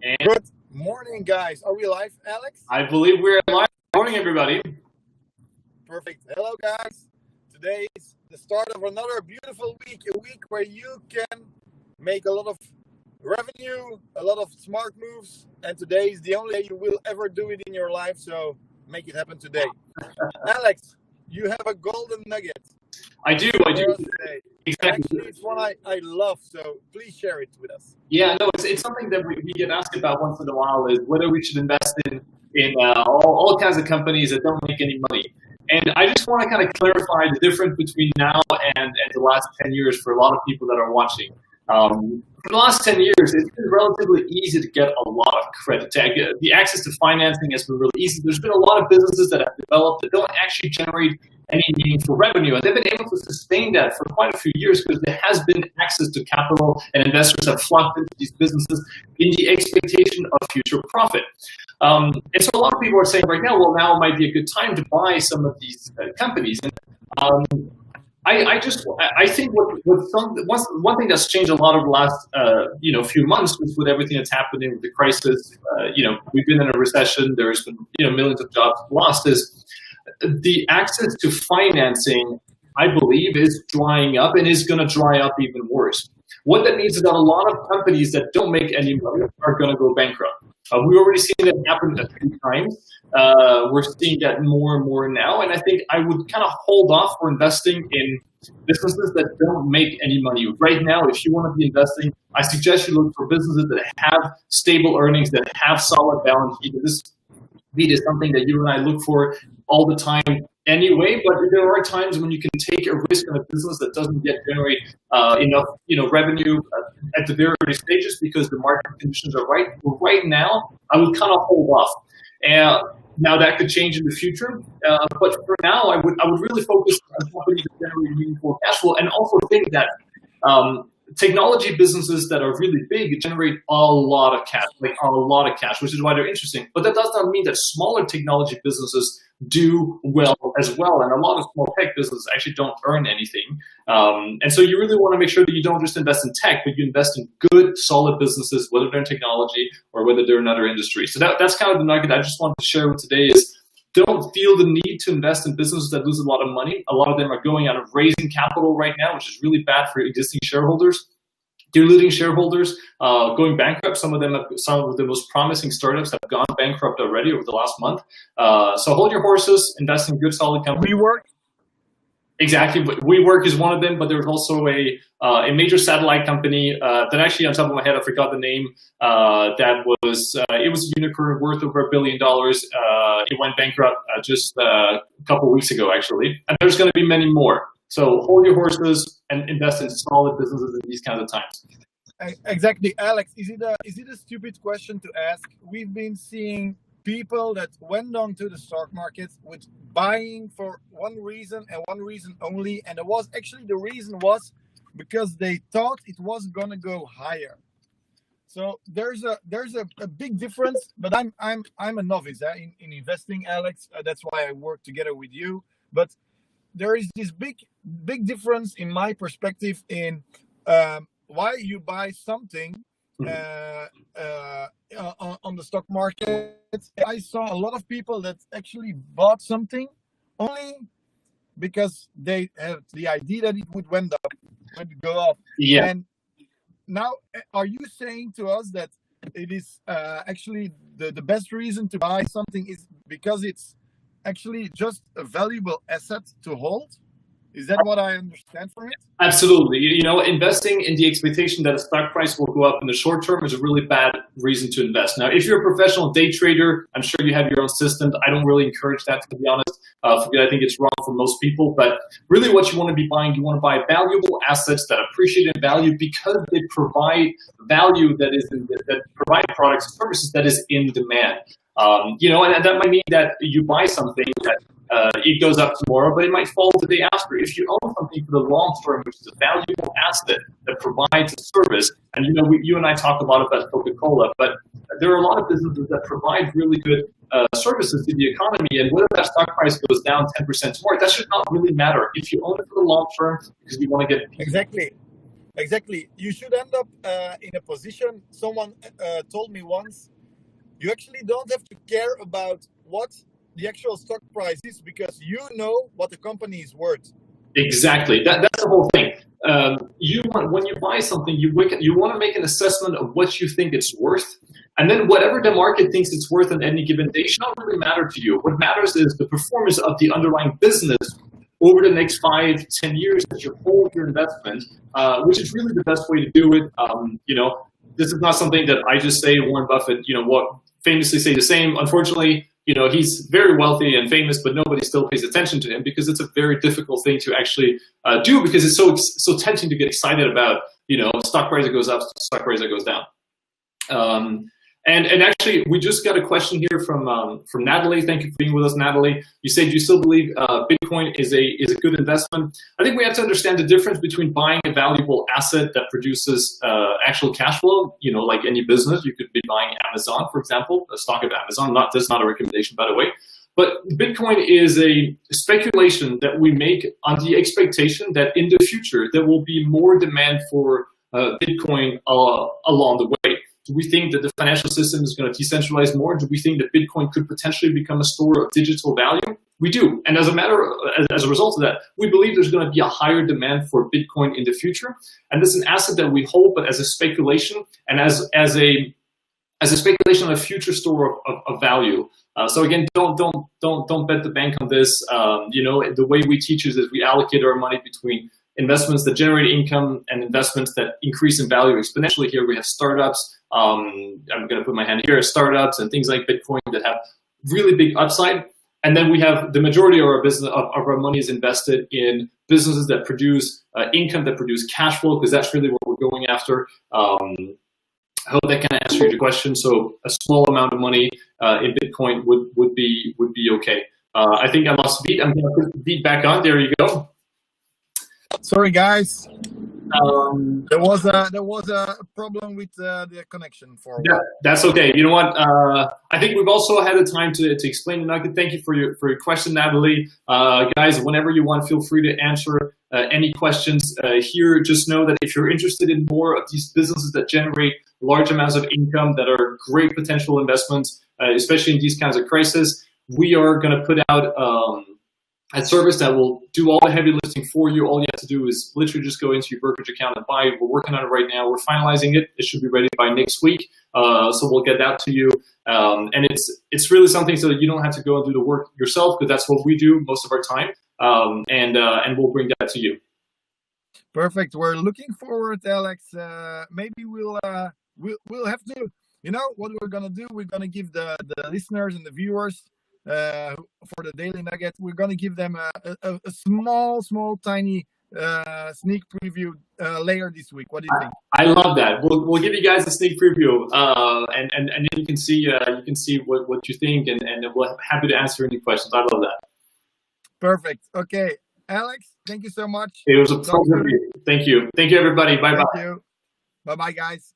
And Good morning, guys. Are we live, Alex? I believe we're live. Good morning, everybody. Perfect. Hello, guys. Today is the start of another beautiful week, a week where you can make a lot of revenue, a lot of smart moves, and today is the only day you will ever do it in your life, so make it happen today. Alex, you have a golden nugget I do. for us today. Exactly. Actually, it's one I love, so please share it with us. Yeah, no, it's something that we get asked about once in a while is whether we should invest in all kinds of companies that don't make any money. And I just want to kind of clarify the difference between now and the last 10 years for a lot of people that are watching. For the last 10 years, it's been relatively easy to get a lot of credit. The access to financing has been really easy. There's been a lot of businesses that have developed that don't actually generate any meaningful revenue. And they've been able to sustain that for quite a few years because there has been access to capital and investors have flocked into these businesses in the expectation of future profit. And so a lot of people are saying right now, well, now might be a good time to buy some of these companies. And I think one thing that's changed a lot over the last few months with everything that's happening with the crisis. We've been in a recession. There's been millions of jobs lost. Is the access to financing, I believe, is drying up and is going to dry up even worse. What that means is that a lot of companies that don't make any money are going to go bankrupt. We've already seen that happen a few times. We're seeing that more and more now. And I think I would kind of hold off for investing in businesses that don't make any money. Right now, if you want to be investing, I suggest you look for businesses that have stable earnings, that have solid balance sheet. This is something that you and I look for all the time anyway, but there are times when you can take a risk on a business that doesn't yet generate enough revenue at the very early stages because the market conditions are right. But right now, I would kind of hold off. And now that could change in the future, but for now, I would really focus on companies that generate meaningful cash flow, and also think that technology businesses that are really big generate a lot of cash, which is why they're interesting. But that does not mean that smaller technology businesses do well as well. And a lot of small tech businesses actually don't earn anything. And so you really want to make sure that you don't just invest in tech, but you invest in good, solid businesses, whether they're in technology or whether they're in other industries. So that's kind of the nugget I just wanted to share with today is don't feel the need to invest in businesses that lose a lot of money. A lot of them are going out of raising capital right now, which is really bad for existing shareholders. Diluting shareholders, going bankrupt. Some of the most promising startups have gone bankrupt already over the last month. So hold your horses, invest in good, solid companies. WeWork. Exactly. WeWork is one of them, but there's also a major satellite company that actually, on top of my head, I forgot the name. It was a unicorn worth over $1 billion. It went bankrupt just a couple of weeks ago, actually. And there's going to be many more. So hold your horses and invest in solid businesses in these kinds of times. Exactly, Alex. Is it a stupid question to ask? We've been seeing people that went on to the stock market with buying for one reason and one reason only, and the reason was because they thought it was gonna go higher. So there's a big difference. But I'm a novice in investing, Alex. That's why I work together with you. But there is this big difference in my perspective in why you buy something on the stock market. I saw a lot of people that actually bought something only because they have the idea that it would go up. Yeah. And now, are you saying to us that it is actually the best reason to buy something is because it's actually just a valuable asset to hold? Is that what I understand from it? Absolutely. Investing in the expectation that a stock price will go up in the short term is a really bad reason to invest. Now, if you're a professional day trader, I'm sure you have your own system. I don't really encourage that, to be honest. I think it's wrong for most people. But really what you want to be buying, you want to buy valuable assets that appreciate in value because they provide value that provide products and services that is in demand. And that might mean that you buy something that it goes up tomorrow, but it might fall the day after. If you own something for the long term, which is a valuable asset that provides a service, and you and I talk a lot about Coca-Cola, but there are a lot of businesses that provide really good services to the economy, and whether that stock price goes down 10% tomorrow, that should not really matter. If you own it for the long term, because you want to get exactly. Exactly. You should end up in a position. Someone told me once, you actually don't have to care about what the actual stock price is because you know what the company is worth. Exactly. That's the whole thing. You want when you buy something, you want to make an assessment of what you think it's worth, and then whatever the market thinks it's worth on any given day should not really matter to you. What matters is the performance of the underlying business over the next 5-10 years that you hold your investment, which is really the best way to do it. This is not something that I just say. Warren Buffett, what famously say the same. Unfortunately, he's very wealthy and famous, but nobody still pays attention to him because it's a very difficult thing to actually do because it's so tempting to get excited about, stock price that goes up, stock price that goes down. And actually, we just got a question here from Natalie. Thank you for being with us, Natalie. You said you still believe Bitcoin is a good investment. I think we have to understand the difference between buying a valuable asset that produces actual cash flow. Like any business, you could be buying Amazon, for example, a stock of Amazon. That's not a recommendation, by the way. But Bitcoin is a speculation that we make on the expectation that in the future there will be more demand for Bitcoin along the way. Do we think that the financial system is going to decentralize more? Do we think that Bitcoin could potentially become a store of digital value? We do. And as a result of that, we believe there's going to be a higher demand for Bitcoin in the future. And this is an asset that we hold, but as a speculation and as a speculation on a future store of value. So again, don't bet the bank on this. The way we teach is we allocate our money between investments that generate income and investments that increase in value exponentially. Here we have startups. I'm going to put my hand here, startups and things like Bitcoin that have really big upside. And then we have the majority of our business, of our money is invested in businesses that produce income, that produce cash flow, because that's really what we're going after. I hope that kind of answered your question. So a small amount of money in Bitcoin would be okay. I think I lost Beat. I'm going to put Beat back on. There you go. Sorry, guys. There was a problem with the connection for a while. That's okay. You know what? I think we've also had the time to explain the nugget. Thank you for your question, Natalie. Guys, whenever you want, feel free to answer any questions here. Just know that if you're interested in more of these businesses that generate large amounts of income that are great potential investments, especially in these kinds of crises, we are going to put out a service that will do all the heavy lifting for you. All you have to do is literally just go into your brokerage account and buy. We're working on it right now. We're finalizing it. It should be ready by next week. So we'll get that to you. And it's really something so that you don't have to go and do the work yourself, because that's what we do most of our time. And we'll bring that to you. Perfect. We're looking forward, Alex. Maybe we'll have to, what we're going to do. We're going to give the listeners and the viewers for the Daily Nugget, we're going to give them a small, tiny sneak preview later this week. What do you think? I love that. We'll give you guys a sneak preview, and then you can see what you think, and we're happy to answer any questions. I love that. Perfect. Okay, Alex, thank you so much. It was a pleasure. Thank you. Thank you, everybody. Bye bye. Thank you. Bye bye, guys.